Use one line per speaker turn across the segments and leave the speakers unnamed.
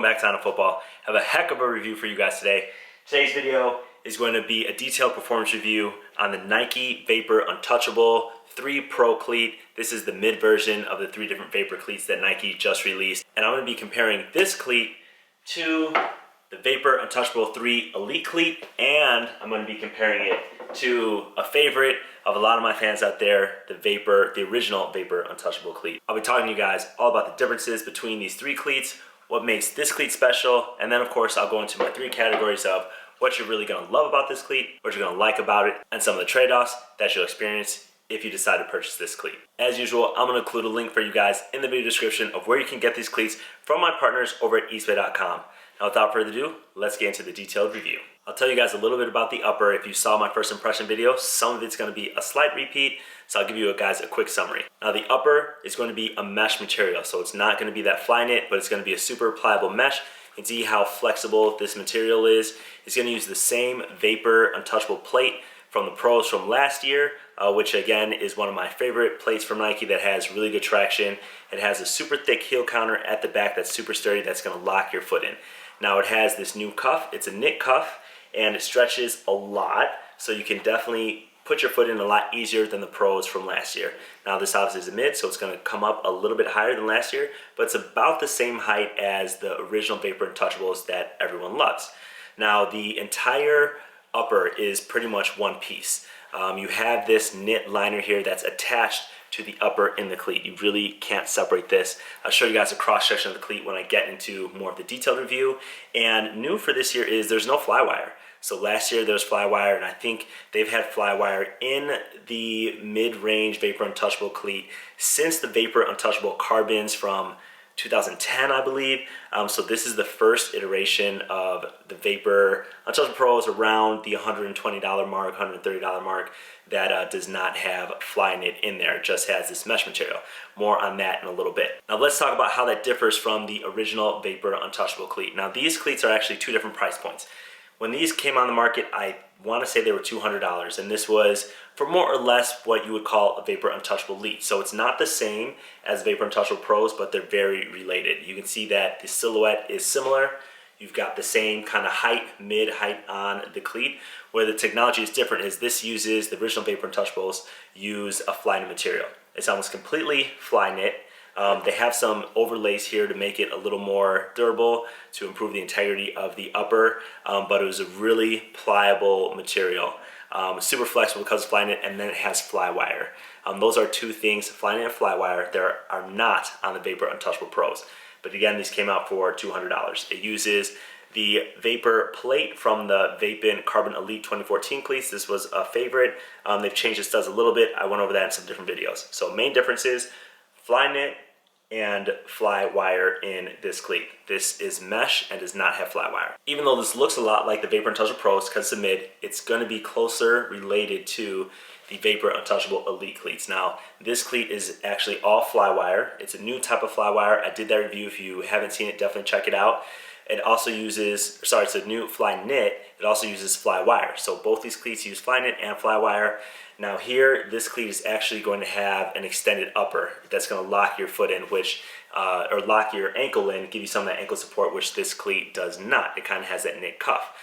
welcome back to Untitled Football. I have a heck of a review for you guys today. Today's video is going to be a detailed performance review on the Nike Vapor Untouchable 3 Pro cleat. This is the mid version of the 3 different Vapor cleats that Nike just released. And I'm going to be comparing this cleat to the Vapor Untouchable 3 Elite cleat, and I'm going to be comparing it to a favorite of a lot of my fans out there, the original Vapor Untouchable cleat. I'll be talking to you guys all about the differences between these 3 cleats, what makes this cleat special, and then of course I'll go into my 3 categories of what you're really going to love about this cleat, what you're going to like about it, and some of the trade-offs that you'll experience if you decide to purchase this cleat. As usual, I'm going to include a link for you guys in the video description of where you can get these cleats from my partners over at eastbay.com. Now without further ado, let's get into the detailed review. I'll tell you guys a little bit about the upper. If you saw my first impression video, some of it's going to be a slight repeat, so I'll give you guys a quick summary. Now the upper is going to be a mesh material, so it's not going to be that fly knit, but it's going to be a super pliable mesh. You can see how flexible this material is. It's going to use the same Vapor Untouchable plate from the Pros from last year, which again is one of my favorite plates from Nike that has really good traction. It has a super thick heel counter at the back that's super sturdy, that's going to lock your foot in. Now it has this new cuff. It's a knit cuff and it stretches a lot, so you can definitely put your foot in a lot easier than the Pros from last year. Now this obviously is a mid, so it's going to come up a little bit higher than last year, but it's about the same height as the original Vapor Untouchables that everyone loves. Now the entire upper is pretty much one piece. You have this knit liner here that's attached to the upper in the cleat. You really can't separate this. I'll show you guys a cross section of the cleat when I get into more of the detailed review. And new for this year is there's no fly wire. So last year there was fly wire, and I think they've had fly wire in the mid-range Vapor Untouchable cleat since the Vapor Untouchable carbons from 2010, I believe. So this is the first iteration of the Vapor Untouchable Pros around the $120 mark, $130 mark that does not have fly knit in there. It just has this mesh material. More on that in a little bit. Now let's talk about how that differs from the original Vapor Untouchable cleat. Now these cleats are actually 2 different price points. When these came on the market, I want to say they were $200, and this was for more or less what you would call a Vapor Untouchable Elite. So it's not the same as Vapor Untouchable Pros, but they're very related. You can see that the silhouette is similar. You've got the same kind of height, mid-height on the cleat. Where the technology is different is this uses, the original Vapor Untouchables use a fly knit material. It's almost completely fly knit. They have some overlays here to make it a little more durable, to improve the integrity of the upper, but it was a really pliable material. Super flexible because of fly knit, and then it has fly wire. Those are 2 things, fly knit and fly wire, there are not on the Vapor Untouchable Pros. But again, these came out for $200. It uses the Vapor plate from the Vapin Carbon Elite 2014 cleats. This was a favorite. They've changed the studs a little bit. I went over that in some different videos. So main differences: fly knit and fly wire in this cleat. This is mesh and does not have fly wire. Even though this looks a lot like the Vapor Untouchable Pros because it's a mid, it's going to be closer related to the Vapor Untouchable Elite cleats. Now, this cleat is actually all fly wire. It's a new type of fly wire. I did that review. If you haven't seen it, definitely check it out. It also uses, it's a new fly knit. It also uses fly wire. So both these cleats use fly knit and fly wire. Now here, this cleat is actually going to have an extended upper that's going to lock your foot in, or lock your ankle in, give you some of that ankle support, which this cleat does not. It kind of has that knit cuff.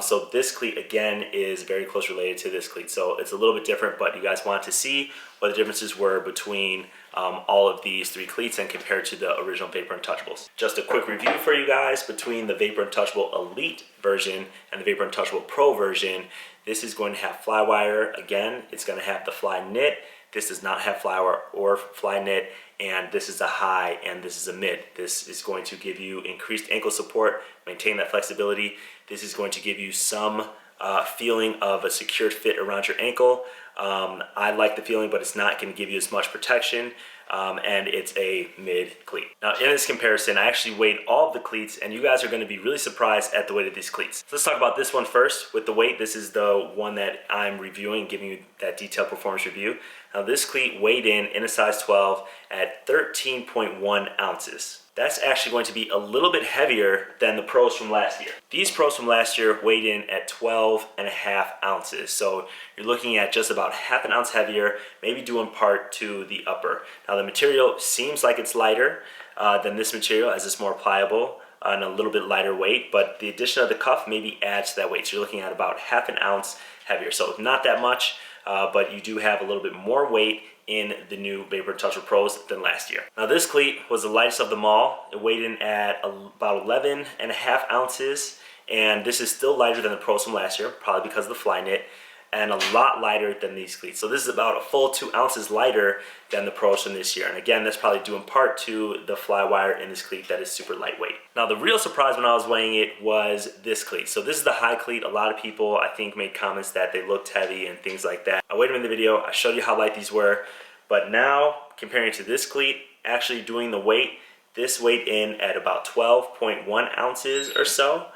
So this cleat, again, is very close related to this cleat. So it's a little bit different, but you guys want to see what the differences were between all of these 3 cleats and compared to the original Vapor Untouchables. Just a quick review for you guys between the Vapor Untouchable Elite version and the Vapor Untouchable Pro version. This is going to have fly wire. Again, it's going to have the fly knit. This does not have fly wire or fly knit, and this is a high and this is a mid. This is going to give you increased ankle support, maintain that flexibility. This is going to give you some feeling of a secured fit around your ankle. I like the feeling, but it's not going to give you as much protection, and it's a mid cleat. Now in this comparison, I actually weighed all of the cleats, and you guys are going to be really surprised at the weight of these cleats. So let's talk about this one first. With the weight, this is the one that I'm reviewing, giving you that detailed performance review. Now this cleat weighed in a size 12 at 13.1 ounces. That's actually going to be a little bit heavier than the Pros from last year. These Pros from last year weighed in at 12.5 ounces. So you're looking at just about half an ounce heavier, maybe due in part to the upper. Now the material seems like it's lighter than this material, as it's more pliable. and a little bit lighter weight, but the addition of the cuff maybe adds to that weight. So you're looking at about ½ an ounce heavier. So not that much, but you do have a little bit more weight in the new Vapor Untouchable Pros than last year. Now this cleat was the lightest of them all. It weighed in at about 11.5 ounces, and this is still lighter than the Pros from last year, probably because of the fly knit, and a lot lighter than these cleats. So this is about a full 2 ounces lighter than the Pros from this year. And again, that's probably due in part to the fly wire in this cleat that is super lightweight. Now the real surprise when I was weighing it was this cleat. So this is the high cleat. A lot of people, I think, made comments that they looked heavy and things like that. I weighed them in the video. I showed you how light these were. But now, comparing it to this cleat, actually doing the weight, this weighed in at about 12.1 ounces or so.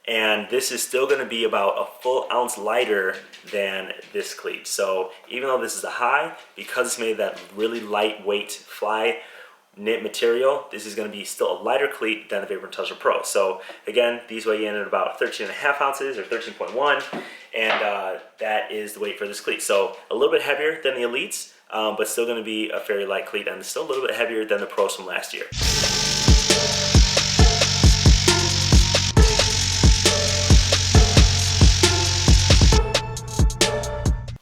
And this is still going to be about a full ounce lighter than this cleat. So even though this is a high, because it's made of that really lightweight fly knit material, this is going to be still a lighter cleat than the Vapor Untouchable Pro. So again, these weigh in at about 13.5 ounces or 13.1, and that is the weight for this cleat. So a little bit heavier than the Elites, but still going to be a fairly light cleat, and still a little bit heavier than the Pros from last year.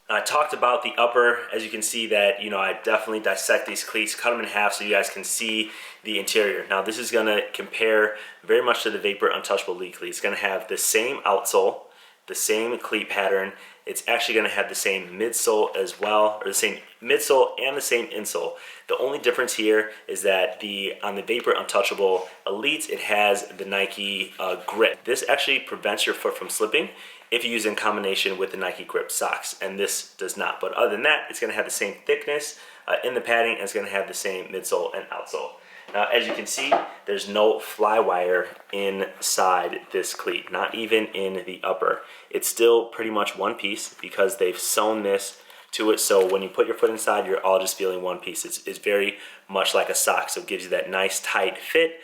I talked about the upper. As you can see that, I definitely dissect these cleats, cut them in half so you guys can see the interior. Now this is going to compare very much to the Vapor Untouchable Elite cleat. It's going to have the same outsole, the same cleat pattern. It's actually going to have the same midsole as well, or the same midsole and the same insole. The only difference here is that on the Vapor Untouchable Elites, it has the Nike grip. This actually prevents your foot from slipping if you use it in combination with the Nike grip socks, and this does not. But other than that, it's going to have the same thickness in the padding, and it's going to have the same midsole and outsole. Now, as you can see, there's no fly wire inside this cleat, not even in the upper. It's still pretty much one piece because they've sewn this to it, so when you put your foot inside, you're all just feeling one piece. It's very much like a sock, so it gives you that nice tight fit.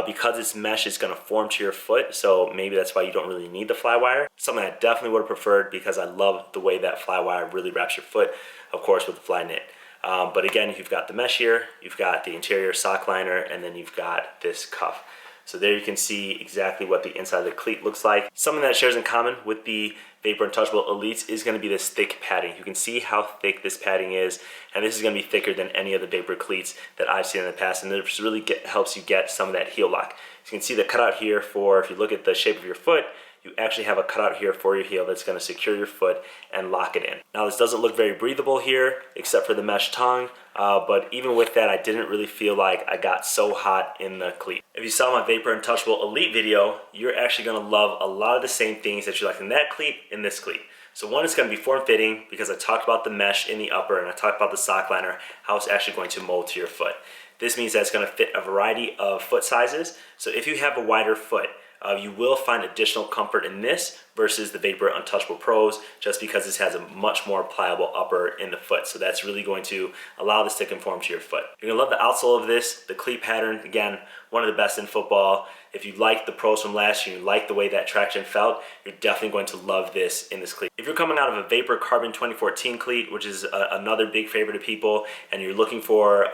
Because it's mesh, it's going to form to your foot, so maybe that's why you don't really need the fly wire. Something I definitely would have preferred, because I love the way that fly wire really wraps your foot, of course, with the fly knit. But again, you've got the mesh here, you've got the interior sock liner, and then you've got this cuff. So there you can see exactly what the inside of the cleat looks like. Something that shares in common with the Vapor Untouchable Elites is going to be this thick padding. You can see how thick this padding is, and this is going to be thicker than any of the Vapor cleats that I've seen in the past, and this really helps you get some of that heel lock. So you can see the cutout here for, if you look at the shape of your foot, you actually have a cutout here for your heel that's going to secure your foot and lock it in. Now this doesn't look very breathable here, except for the mesh tongue, but even with that, I didn't really feel like I got so hot in the cleat. If you saw my Vapor Untouchable Elite video, you're actually going to love a lot of the same things that you like in that cleat in this cleat. So one, is going to be form-fitting, because I talked about the mesh in the upper, and I talked about the sock liner, how it's actually going to mold to your foot. This means that it's going to fit a variety of foot sizes. So if you have a wider foot, you will find additional comfort in this versus the Vapor Untouchable Pros, just because this has a much more pliable upper in the foot. So that's really going to allow this to conform to your foot. You're gonna love the outsole of this, the cleat pattern. Again, one of the best in football. If you like the Pros from last year, you like the way that traction felt, you're definitely going to love this in this cleat. If you're coming out of a Vapor Carbon 2014 cleat, which is another big favorite of people, and you're looking for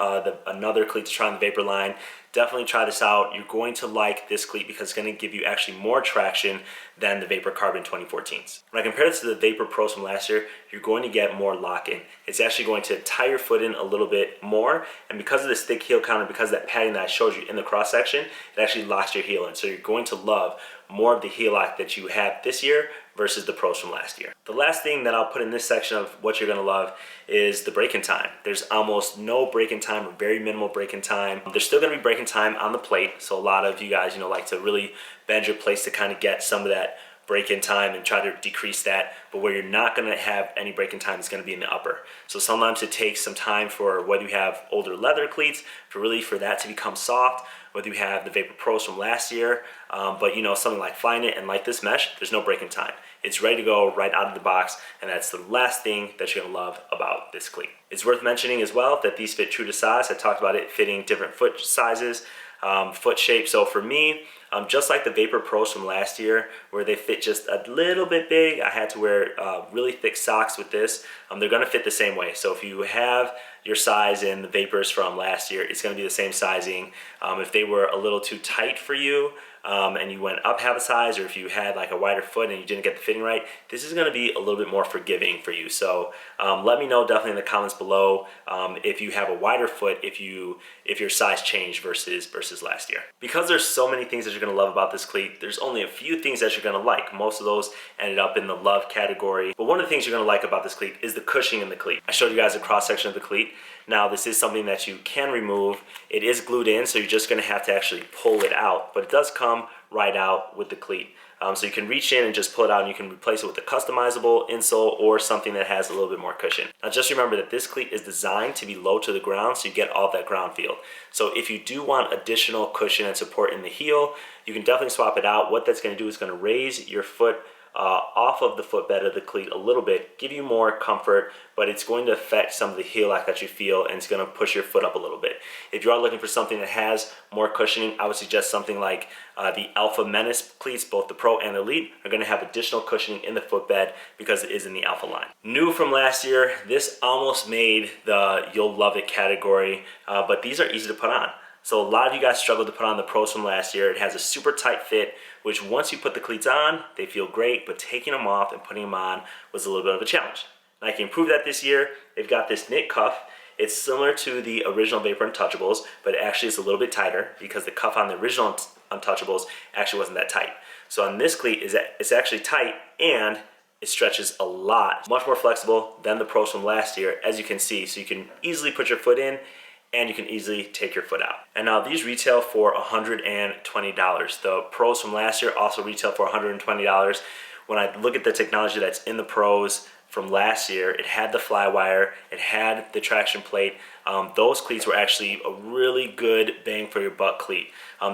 another cleat to try on the Vapor line, definitely try this out. You're going to like this cleat because it's going to give you actually more traction than the Vapor Carbon 2014s. When I compare this to the Vapor Pros from last year, you're going to get more lock-in. It's actually going to tie your foot in a little bit more, and because of this thick heel count and because of that padding that I showed you in the cross section, it actually locks your heel in. So you're going to love more of the heel lock that you have this year versus the Pros from last year. The last thing that I'll put in this section of what you're gonna love is the break-in time. There's almost no break-in time, or very minimal break-in time. There's still gonna be break-in time on the plate, so a lot of you guys, like to really bend your plates to kind of get some of that break-in time and try to decrease that, but where you're not going to have any break-in time is going to be in the upper. So sometimes it takes some time for, whether you have older leather cleats, for that to become soft, whether you have the Vapor Pros from last year, but something like Fly Knit and like this mesh, there's no break-in time. It's ready to go right out of the box, and that's the last thing that you're going to love about this cleat. It's worth mentioning as well that these fit true to size. I talked about it fitting different foot sizes, foot shape. So for me, just like the Vapor Pros from last year, where they fit just a little bit big, I had to wear really thick socks with this. They're going to fit the same way. So if you have your size in the Vapors from last year, it's going to be the same sizing. If they were a little too tight for you, and you went up half a size, or if you had like a wider foot and you didn't get the fitting right, this is going to be a little bit more forgiving for you. So let me know definitely in the comments below if you have a wider foot, if your size changed versus last year. Because there's so many things that you're going to love about this cleat, there's only a few things that you're going to like. Most of those ended up in the love category. But one of the things you're going to like about this cleat is the cushioning in the cleat. I showed you guys a cross section of the cleat. Now this is something that you can remove. It is glued in, so you're just going to have to actually pull it out, but it does come right out with the cleat. So you can reach in and just pull it out, and you can replace it with a customizable insole or something that has a little bit more cushion. Now just remember that this cleat is designed to be low to the ground, so you get all that ground feel. So if you do want additional cushion and support in the heel, you can definitely swap it out. What that's going to do is going to raise your foot off of the footbed of the cleat a little bit, give you more comfort, but it's going to affect some of the heel lock that you feel, and it's going to push your foot up a little bit. If you are looking for something that has more cushioning, I would suggest something like the Alpha Menace cleats. Both the Pro and the Elite are going to have additional cushioning in the footbed because it is in the Alpha line. New from last year, this almost made the You'll Love It category, but these are easy to put on. So a lot of you guys struggled to put on the Pros from last year. It has a super tight fit, which once you put the cleats on, they feel great, but taking them off and putting them on was a little bit of a challenge. Nike improved that this year. They've got this knit cuff. It's similar to the original Vapor Untouchables, but it actually is a little bit tighter because the cuff on the original Untouchables actually wasn't that tight. So on this cleat, it's actually tight, and it stretches a lot. Much more flexible than the Pros from last year, as you can see. So you can easily put your foot in, and you can easily take your foot out. And now these retail for $120. The Pros from last year also retail for $120. When I look at the technology that's in the Pros from last year, it had the fly wire, it had the traction plate. Those cleats were actually a really good bang for your buck cleat.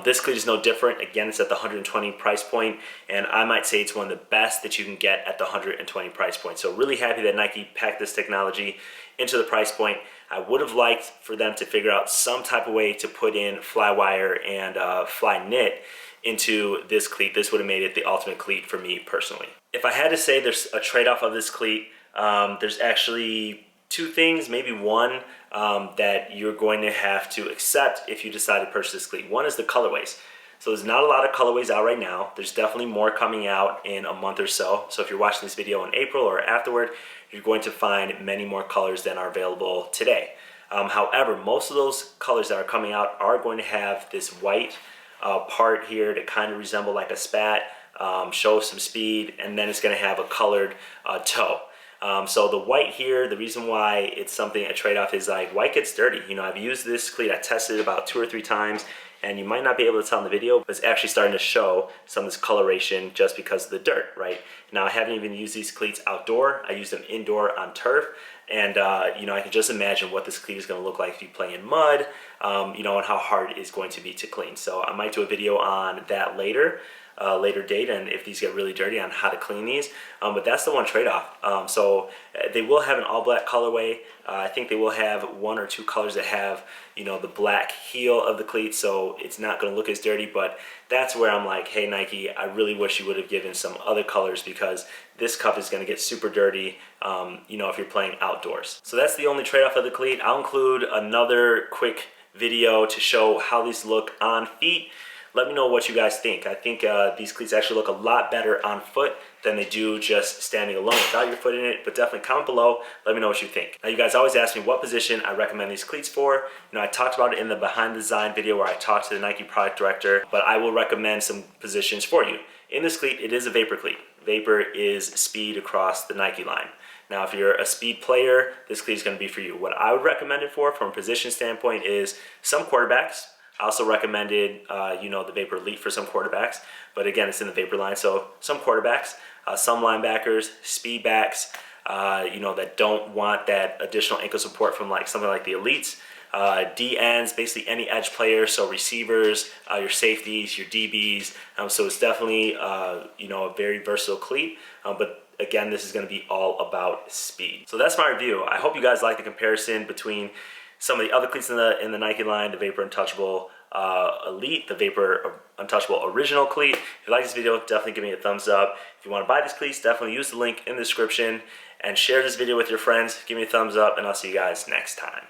This cleat is no different. Again, it's at the $120 price point, and I might say it's one of the best that you can get at the $120 price point. So really happy that Nike packed this technology into the price point. I would have liked for them to figure out some type of way to put in fly wire and fly knit into this cleat. This would have made it the ultimate cleat for me personally. If I had to say there's a trade-off of this cleat, there's actually two things, maybe one, that you're going to have to accept if you decide to purchase this cleat. One is the colorways. So there's not a lot of colorways out right now. There's definitely more coming out in a month or so. So if you're watching this video in April or afterward, you're going to find many more colors than are available today. However, most of those colors that are coming out are going to have this white part here to kind of resemble like a spat, show some speed, and then it's going to have a colored toe. So the white here, the reason why it's something a trade-off is like white gets dirty. You know, I've used this cleat, I tested it about 2 or 3 times, and you might not be able to tell in the video, but it's actually starting to show some of this coloration just because of the dirt, right? Now, I haven't even used these cleats outdoor. I use them indoor on turf, and you know, I can just imagine what this cleat is going to look like if you play in mud, you know, and how hard it is going to be to clean. So I might do a video on that later date, and if these get really dirty, on how to clean these, but that's the one trade-off. So they will have an all black colorway. I think they will have 1 or 2 colors that have, you know, the black heel of the cleat, so it's not going to look as dirty. But that's where I'm like, hey Nike, I really wish you would have given some other colors, because this cuff is going to get super dirty, you know, if you're playing outdoors. So that's the only trade-off of the cleat. I'll include another quick video to show how these look on feet. Let me know what you guys think. I think these cleats actually look a lot better on foot than they do just standing alone without your foot in it, but definitely comment below. Let me know what you think. Now, you guys always ask me what position I recommend these cleats for. You know, I talked about it in the behind the design video where I talked to the Nike product director, but I will recommend some positions for you. In this cleat, it is a Vapor cleat. Vapor is speed across the Nike line. Now, if you're a speed player, this cleat is going to be for you. What I would recommend it for from a position standpoint is some quarterbacks. I also recommended, you know, the Vapor Elite for some quarterbacks, but again, it's in the Vapor line. So some quarterbacks, some linebackers, speed backs, you know, that don't want that additional ankle support from like something like the Elites, D ends, basically any edge player, so receivers, your safeties, your DBs. So it's definitely, you know, a very versatile cleat, but again, this is going to be all about speed. So that's my review. I hope you guys like the comparison between some of the other cleats in the Nike line, the Vapor Untouchable Elite, the Vapor Untouchable Original cleat. If you like this video, definitely give me a thumbs up. If you want to buy these cleats, definitely use the link in the description and share this video with your friends. Give me a thumbs up, and I'll see you guys next time.